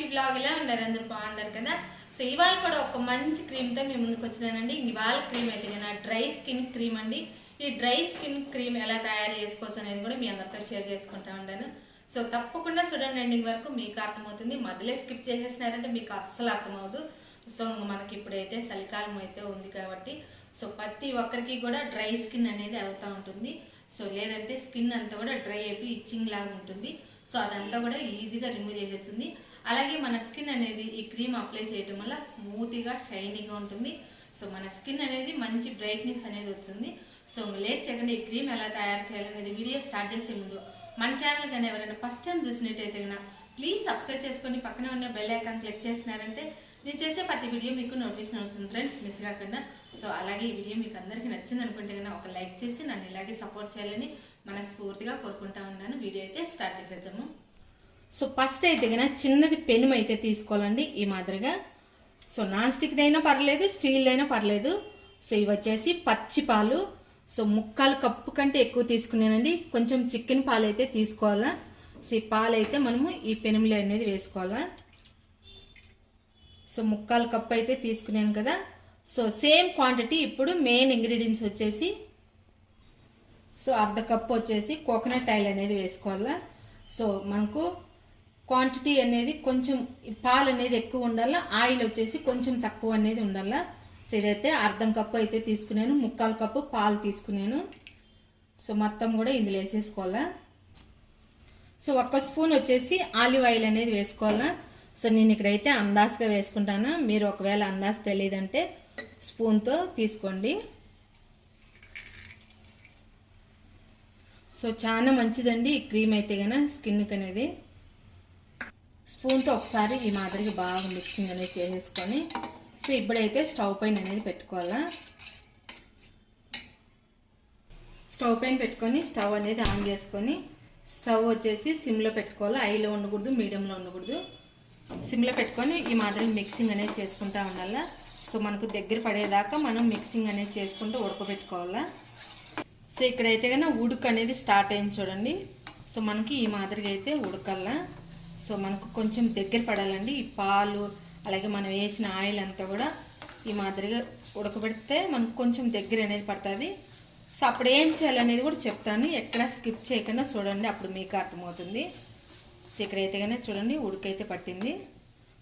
అండి బ్లాగ్ ఎలా ఉన్నారు? అందరూ బాగున్నారు కదా. సో ఇవాళ కూడా ఒక మంచి క్రీమ్తో మేము ముందుకు వచ్చినానండి. ఇవాళ క్రీమ్ అయితే కదా డ్రై స్కిన్ క్రీమ్ అండి. ఈ డ్రై స్కిన్ క్రీమ్ ఎలా తయారు చేసుకోవచ్చు అనేది కూడా మీ అందరితో షేర్ చేసుకుంటా ఉన్నాను. సో తప్పకుండా చూడండి, ఎండింగ్ వరకు మీకు అర్థమవుతుంది. మధ్యలో స్కిప్ చేసేసినారంటే మీకు అస్సలు అర్థమవుదు. సో మనకి ఇప్పుడైతే చలికాలం అయితే ఉంది కాబట్టి సో ప్రతి ఒక్కరికి కూడా డ్రై స్కిన్ అనేది అవుతూ ఉంటుంది. సో లేదంటే స్కిన్ అంతా కూడా డ్రై అయిపోయి ఇచ్చింగ్ లాగా ఉంటుంది. సో అదంతా కూడా ఈజీగా రిమూవ్ చేసేస్తుంది. అలాగే మన స్కిన్ అనేది ఈ క్రీమ్ అప్లై చేయడం వల్ల స్మూత్గా షైనీగా ఉంటుంది. సో మన స్కిన్ అనేది మంచి బ్రైట్నెస్ అనేది వచ్చింది. సో లేట్ చేయకుండా ఈ క్రీమ్ ఎలా తయారు చేయాలనేది వీడియో స్టార్ట్ చేసే ముందు మన ఛానల్ కానీ ఎవరైనా ఫస్ట్ టైం చూసినట్టయితే కన్నా ప్లీజ్ సబ్స్క్రైబ్ చేసుకొని పక్కనే ఉన్న బెల్ ఐకాన్ క్లిక్ చేసినారంటే నేను చేసే ప్రతి వీడియో మీకు నోటిఫికేషన్ అవుతుంది ఫ్రెండ్స్, మిస్ కాకుండా. సో అలాగే ఈ వీడియో మీకు అందరికీ నచ్చింది అనుకుంటే కన్నా ఒక లైక్ చేసి నన్ను ఇలాగే సపోర్ట్ చేయాలని మనస్ఫూర్తిగా కోరుకుంటా ఉన్నాను. వీడియో అయితే స్టార్ట్ చేద్దాము. సో ఫస్ట్ అయితే కన్నా చిన్నది పెనుము అయితే తీసుకోవాలండి ఈ మాదిరిగా. సో నాన్ స్టిక్ది అయినా పర్లేదు, స్టీల్ అయినా పర్లేదు. సో ఇవి వచ్చేసి పచ్చి పాలు. సో ముక్కాలు కప్పు కంటే ఎక్కువ తీసుకున్నానండి. కొంచెం చికెన్ పాలు అయితే తీసుకోవాలా. సో ఈ పాలు అయితే మనము ఈ పెనుములో అనేది వేసుకోవాలా. సో ముక్కాలు కప్పు అయితే తీసుకున్నాను కదా. సో సేమ్ క్వాంటిటీ ఇప్పుడు మెయిన్ ఇంగ్రీడియంట్స్ వచ్చేసి సో అర్ధ కప్పు వచ్చేసి కోకోనట్ ఆయిల్ అనేది వేసుకోవాలా. సో మనకు క్వాంటిటీ అనేది కొంచెం పాలు అనేది ఎక్కువ ఉండాలా, ఆయిల్ వచ్చేసి కొంచెం తక్కువ అనేది ఉండాలా. సో ఇదైతే అర్ధం కప్పు అయితే తీసుకున్నాను, ముక్కాలు కప్పు పాలు తీసుకున్నాను. సో మొత్తం కూడా ఇందులో వేసేసుకోవాలా. సో 1 స్పూన్ వచ్చేసి ఆలివ్ ఆయిల్ అనేది వేసుకోవాలా. సో నేను ఇక్కడైతే అందాజుగా వేసుకుంటాను. మీరు ఒకవేళ అందాజు తెలియదంటే స్పూన్తో తీసుకోండి. సో చాలా మంచిదండి ఈ క్రీమ్ అయితే కనుక స్కిన్కి అనేది. స్పూన్తో ఒకసారి ఈ మాదిరిగా బాగా మిక్సింగ్ అనేది చేసేసుకొని సో ఇప్పుడైతే స్టవ్ పైన అనేది పెట్టుకోవాలా. స్టవ్ పైన పెట్టుకొని స్టవ్ అనేది ఆన్ చేసుకొని స్టవ్ వచ్చేసి సిమ్లో పెట్టుకోవాలి. హైలో ఉండకూడదు, మీడియంలో ఉండకూడదు. సిమ్లో పెట్టుకొని ఈ మాదిరి మిక్సింగ్ అనేది చేసుకుంటూ ఉండాలా. సో మనకు దగ్గర పడేదాకా మనం మిక్సింగ్ అనేది చేసుకుంటూ ఉడకబెట్టుకోవాలా. సో ఇక్కడైతే కన్నా ఉడుకు అనేది స్టార్ట్ అయింది చూడండి. సో మనకి ఈ మాదిరిగా అయితే ఉడకల్లా. సో మనకు కొంచెం దగ్గర పడాలండి. ఈ పాలు అలాగే మనం వేసిన ఆయిల్ అంతా కూడా ఈ మాదిరిగా ఉడకబెడితే మనకు కొంచెం దగ్గర అనేది పడుతుంది. సో అప్పుడు ఏం చేయాలనేది కూడా చెప్తాను, ఎక్కడ స్కిప్ చేయకుండా చూడండి, అప్పుడు మీకు అర్థమవుతుంది. సో ఇక్కడైతే కానీ చూడండి ఉడికైతే పట్టింది.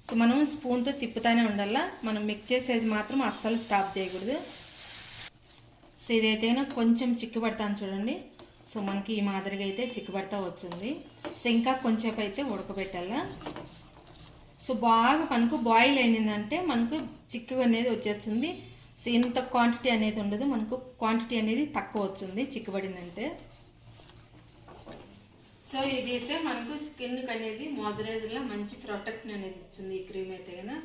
సో మనం స్పూన్తో తిప్పుతానే ఉండాలా, మనం మిక్స్ చేసేది మాత్రం అస్సలు స్టాప్ చేయకూడదు. సో ఇదైతే కొంచెం చిక్కుపడతాను చూడండి. సో మనకి ఈ మాదిరిగా అయితే చిక్కుపడతా వచ్చింది. సో ఇంకా కొంచెం అయితే ఉడకబెట్టాలా. సో బాగా మనకు బాయిల్ అయిందంటే మనకు చిక్కుగా అనేది వచ్చేస్తుంది. సో ఇంత క్వాంటిటీ అనేది ఉండదు, మనకు క్వాంటిటీ అనేది తక్కువ వచ్చింది చిక్కుబడిందంటే. సో ఇది అయితే మనకు స్కిన్కి అనేది మాయిశ్చరైజర్లో మంచి ప్రొటెక్ట్ అనేది ఇచ్చింది ఈ క్రీమ్ అయితే కనుక.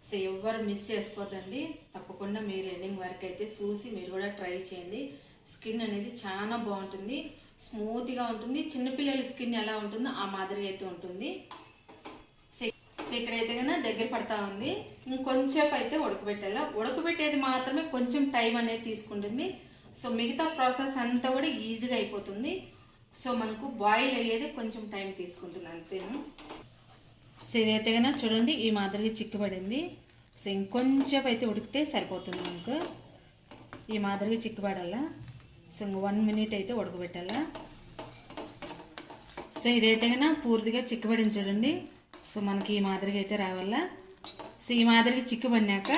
సో ఎవ్వరు మిస్ చేసుకోవద్దండి, తప్పకుండా మీరు ఎండింగ్ వరకు అయితే చూసి మీరు కూడా ట్రై చేయండి. స్కిన్ అనేది చాలా బాగుంటుంది, స్మూత్గా ఉంటుంది. చిన్నపిల్లల స్కిన్ ఎలా ఉంటుందో ఆ మాదిరిగా అయితే ఉంటుంది. సో ఇక్కడైతే కన్నా దగ్గర పడతా ఉంది. ఇంకొంచెంసేపు అయితే ఉడకబెట్టాలా. ఉడకబెట్టేది మాత్రమే కొంచెం టైం అనేది తీసుకుంటుంది. సో మిగతా ప్రాసెస్ అంతా కూడా ఈజీగా అయిపోతుంది. సో మనకు బాయిల్ అయ్యేది కొంచెం టైం తీసుకుంటుంది అంతేను. సో ఇదైతే కన్నా చూడండి ఈ మాదిరిగా చిక్కుపడింది. సో ఇంకొంచెం అయితే ఉడికితే సరిపోతుంది మనకు. ఈ మాదిరిగా చిక్కుపడాలా. సో 1 మినిట్ అయితే ఉడకబెట్టాలా. సో ఇదైతే కన్నా పూర్తిగా చిక్కుపడింది చూడండి. సో మనకి ఈ మాదిరిగా అయితే రావాలా. సో ఈ మాదిరిగా చిక్కుపడినాక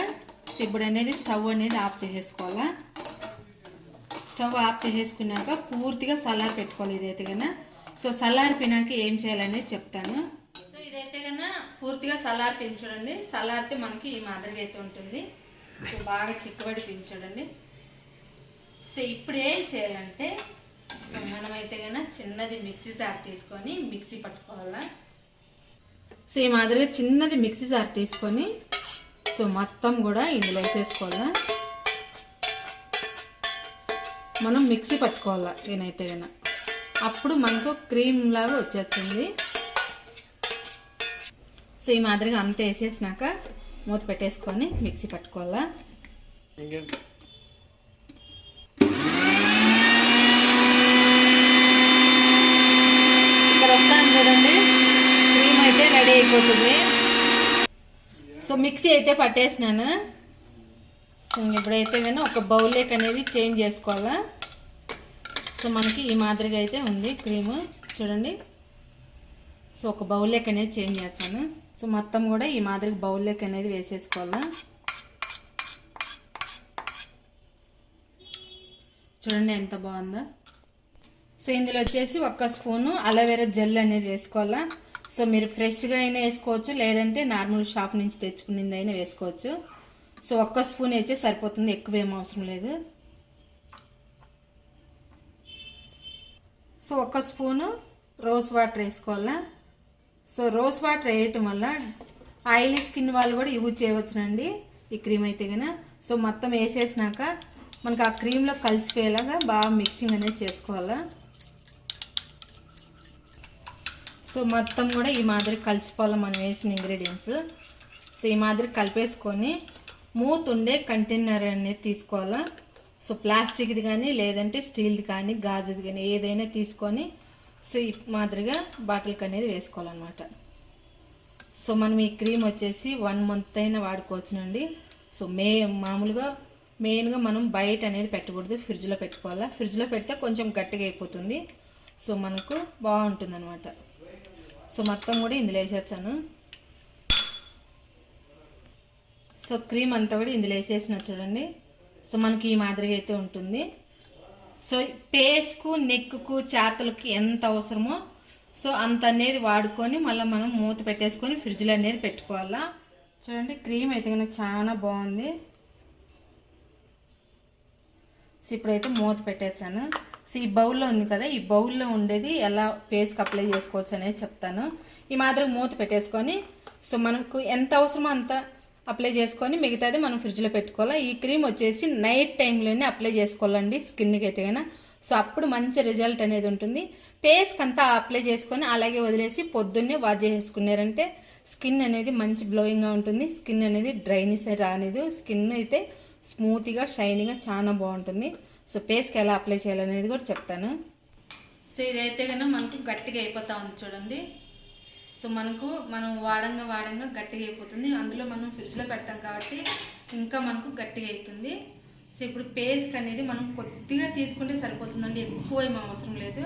ఇప్పుడు అనేది స్టవ్ అనేది ఆఫ్ చేసేసుకోవాలా. స్టవ్ ఆఫ్ చేసేసుకున్నాక పూర్తిగా చల్లారి పెట్టుకోవాలి ఇదైతే కన్నా. సో చల్లారిపోయినాక ఏం చేయాలనేది చెప్తాను. సో ఇదైతే కన్నా పూర్తిగా చల్లారిపోయింది చూడండి. చల్లారితే మనకి ఈ మాదిరిగా అయితే ఉంటుంది. సో బాగా చిక్కుబడిపోయింది చూడండి. సో ఇప్పుడు ఏం చేయాలంటే సో మనమైతే కన్నా చిన్నది మిక్సీ జార్ తీసుకొని మిక్సీ పట్టుకోవాలా. సో ఈ మాదిరిగా చిన్నది మిక్సీ జార్ తీసుకొని సో మొత్తం కూడా ఇందులో వేసేసుకోవాలా. మనం మిక్సీ పట్టుకోవాలా నేనైతే కన్నా, అప్పుడు మనకు క్రీమ్ లాగా వచ్చేస్తుంది. సో ఈ మాదిరిగా అంతా వేసేసినాక మూత పెట్టేసుకొని మిక్సీ పట్టుకోవాలా. ఇక్కడ వస్తాను చూడండి, క్రీమ్ అయితే రెడీ అయిపోతుంది. సో మిక్సీ అయితే పట్టేసినాను. సో ఇప్పుడైతే కానీ ఒక బౌల్లోకి అనేది చేంజ్ చేసుకోవాలా. సో మనకి ఈ మాదిరిగా అయితే ఉంది క్రీము చూడండి. సో ఒక బౌల్లోకి అనేది చేంజ్ చేస్తాను. సో మొత్తం కూడా ఈ మాదిరి బౌల్లోకి అనేది వేసేసుకోవాలా. చూడండి ఎంత బాగుందో. సో ఇందులో వచ్చేసి 1 స్పూను అలోవెరా జెల్ అనేది వేసుకోవాలా. సో మీరు ఫ్రెష్గా అయినా వేసుకోవచ్చు, లేదంటే నార్మల్ షాప్ నుంచి తెచ్చుకునేది అయినా వేసుకోవచ్చు. సో 1 స్పూన్ అయితే సరిపోతుంది, ఎక్కువ ఏం అవసరం లేదు. సో 1 స్పూను రోజ్ వాటర్ వేసుకోవాలా. సో రోజ్ వాటర్ వేయటం వల్ల ఆయిలీ స్కిన్ వాళ్ళు కూడా యూజ్ చేయవచ్చునండి ఈ క్రీమ్ అయితే కనుక. సో మొత్తం వేసేసినాక మనకు ఆ క్రీమ్లో కలిసిపోయేలాగా బాగా మిక్సింగ్ అనేది చేసుకోవాలా. సో మొత్తం కూడా ఈ మాదిరి కలిసిపోవాలి మనం వేసిన ఇంగ్రీడియంట్స్. సో ఈ మాదిరి కలిపేసుకొని మూత ఉండే కంటైనర్ అనేది తీసుకోవాలా. సో ప్లాస్టిక్ది కానీ లేదంటే స్టీల్ది కానీ గాజుది కానీ ఏదైనా తీసుకొని సో ఈ మాదిరిగా బాటిల్కి అనేది వేసుకోవాలన్నమాట. సో మనం ఈ క్రీమ్ వచ్చేసి 1 మంత్ అయినా వాడుకోవచ్చునండి. సో మామూలుగా మెయిన్గా మనం బయట అనేది పెట్టకూడదు, ఫ్రిడ్జ్లో పెట్టుకోవాలా. ఫ్రిడ్జ్లో పెడితే కొంచెం గట్టిగా అయిపోతుంది. సో మనకు బాగుంటుంది అనమాట. సో మొత్తం కూడా ఇందులో వేసేస్తాను. సో క్రీమ్ అంతా కూడా ఇందులో వేసేసిన చూడండి. సో మనకి ఈ మాదిరిగా అయితే ఉంటుంది. సో ఫేస్కు, నెక్కు, చేతులకి ఎంత అవసరమో సో అంత అనేది వాడుకొని మళ్ళీ మనం మూత పెట్టేసుకొని ఫ్రిడ్జ్లో అనేది పెట్టుకోవాలా. చూడండి క్రీమ్ అయితే కనుక చాలా బాగుంది. సో ఇప్పుడైతే మూత పెట్టేసాను. సో ఈ బౌల్లో ఉంది కదా, ఈ బౌల్లో ఉండేది ఎలా ఫేస్కి అప్లై చేసుకోవచ్చు అనేది చెప్తాను. ఈ మాదిరి మూత పెట్టేసుకొని సో మనకు ఎంత అవసరమో అంత అప్లై చేసుకొని మిగతాది మనం ఫ్రిడ్జ్లో పెట్టుకోవాలి. ఈ క్రీమ్ వచ్చేసి నైట్ టైంలోనే అప్లై చేసుకోవాలండి స్కిన్కి అయితే కనుక. సో అప్పుడు మంచి రిజల్ట్ అనేది ఉంటుంది. ఫేస్కి అంతా అప్లై చేసుకొని అలాగే వదిలేసి పొద్దున్నే వాష్ చేసుకున్నారంటే స్కిన్ అనేది మంచి గ్లోయింగ్గా ఉంటుంది. స్కిన్ అనేది డ్రైనెస్ రానిది, స్కిన్ అయితే స్మూత్గా షైనీగా చాలా బాగుంటుంది. సో ఫేస్కి ఎలా అప్లై చేయాలనేది కూడా చెప్తాను. సో ఇదైతే కనుక మనకు గట్టిగా అయిపోతూ ఉంది చూడండి. సో మనం వాడంగా గట్టిగా అయిపోతుంది. అందులో మనం ఫ్రిడ్జ్లో పెడతాం కాబట్టి ఇంకా మనకు గట్టిగా అవుతుంది. సో ఇప్పుడు ఫేస్కి అనేది మనం కొద్దిగా తీసుకుంటే సరిపోతుందండి, ఎక్కువ ఏం అవసరం లేదు.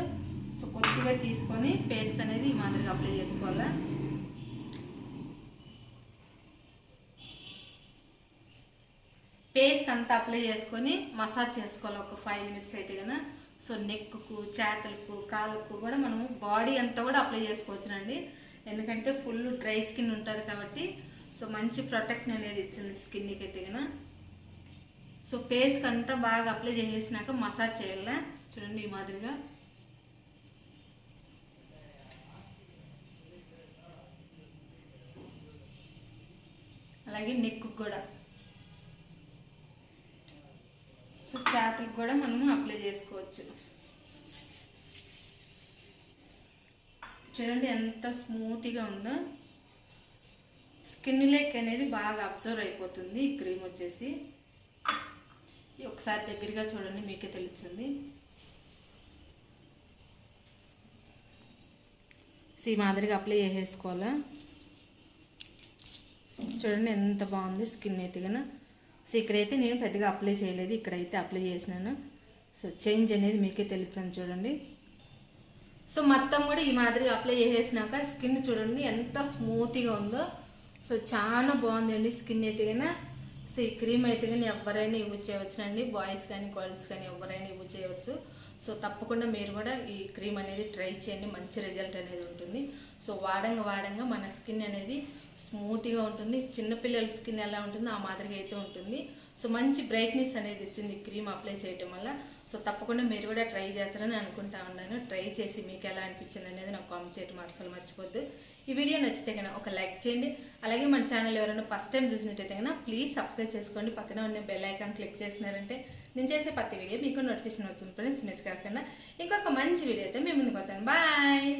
సో కొద్దిగా తీసుకొని ఫేస్కి అనేది ఈ మాదిరిగా అప్లై చేసుకోవాలా. ఫేస్కి అంతా అప్లై చేసుకొని మసాజ్ చేసుకోవాలి ఒక 5 మినిట్స్ అయితే కనుక. సో నెక్కు, చేతులకు, కాళ్ళకు కూడా మనము బాడీ అంతా కూడా అప్లై చేసుకోవచ్చునండి. ఎందుకంటే ఫుల్ డ్రై స్కిన్ ఉంటుంది కాబట్టి సో మంచి ప్రొటెక్ట్ అనేది ఇచ్చింది స్కిన్కి అయితే కనుక. సో ఫేస్కి అంతా బాగా అప్లై చేసేసినాక మసాజ్ చేయాలా. చూడండి ఈ మాదిరిగా. అలాగే నెక్కు కూడా, సో చేతులకు కూడా మనము అప్లై చేసుకోవచ్చు. చూడండి ఎంత స్మూత్గా ఉందో. స్కిన్ లేక్ అనేది బాగా అబ్జర్వ్ అయిపోతుంది ఈ క్రీమ్ వచ్చేసి. ఒకసారి దగ్గరగా చూడండి మీకే తెలుస్తుంది. సో ఈ మాదిరిగా అప్లై చేసేసుకోవాలా. చూడండి ఎంత బాగుంది స్కిన్ అయితే కనుక. సో ఇక్కడైతే నేను పెద్దగా అప్లై చేయలేదు, ఇక్కడైతే అప్లై చేసినాను. సో చేంజ్ అనేది మీకే తెలుస్తుంది చూడండి. సో మొత్తం కూడా ఈ మాదిరిగా అప్లై చేసేసినాక స్కిన్ చూడండి ఎంత స్మూత్గా ఉందో. సో చాలా బాగుందండి స్కిన్ అయితే కనుక. సో ఈ క్రీమ్ అయితే కానీ ఎవరైనా యూజ్ చేయవచ్చునండి, బాయ్స్ కానీ గర్ల్స్ కానీ ఎవరైనా యూజ్ చేయవచ్చు. సో తప్పకుండా మీరు కూడా ఈ క్రీమ్ అనేది ట్రై చేయండి, మంచి రిజల్ట్ అనేది ఉంటుంది. సో వాడంగా మన స్కిన్ అనేది స్మూత్గా ఉంటుంది. చిన్నపిల్లల స్కిన్ ఎలా ఉంటుందో ఆ మాదిరిగా అయితే ఉంటుంది. సో మంచి బ్రైట్నెస్ అనేది ఇచ్చింది ఈ క్రీమ్ అప్లై చేయటం వల్ల. సో తప్పకుండా మీరు కూడా ట్రై చేస్తారని అనుకుంటా ఉన్నాను. ట్రై చేసి మీకు ఎలా అనిపించింది అనేది నాకు కామెంట్ చేయడం అస్సలు మర్చిపోద్దు. ఈ వీడియో నచ్చితే కనుక ఒక లైక్ చేయండి. అలాగే మన ఛానల్ ఎవరైనా ఫస్ట్ టైం చూసినట్టయితే కనుక ప్లీజ్ సబ్స్క్రైబ్ చేసుకోండి. పక్కన ఉన్న బెల్ ఐకాన్ క్లిక్ చేసినారంటే నేను చేసే ప్రతి వీడియో మీకు నోటిఫికేషన్ వస్తుంది ఫ్రెండ్స్, మిస్ కాకుండా. ఇంకొక మంచి వీడియో అయితే మేము ముందుకు వచ్చాను. బాయ్.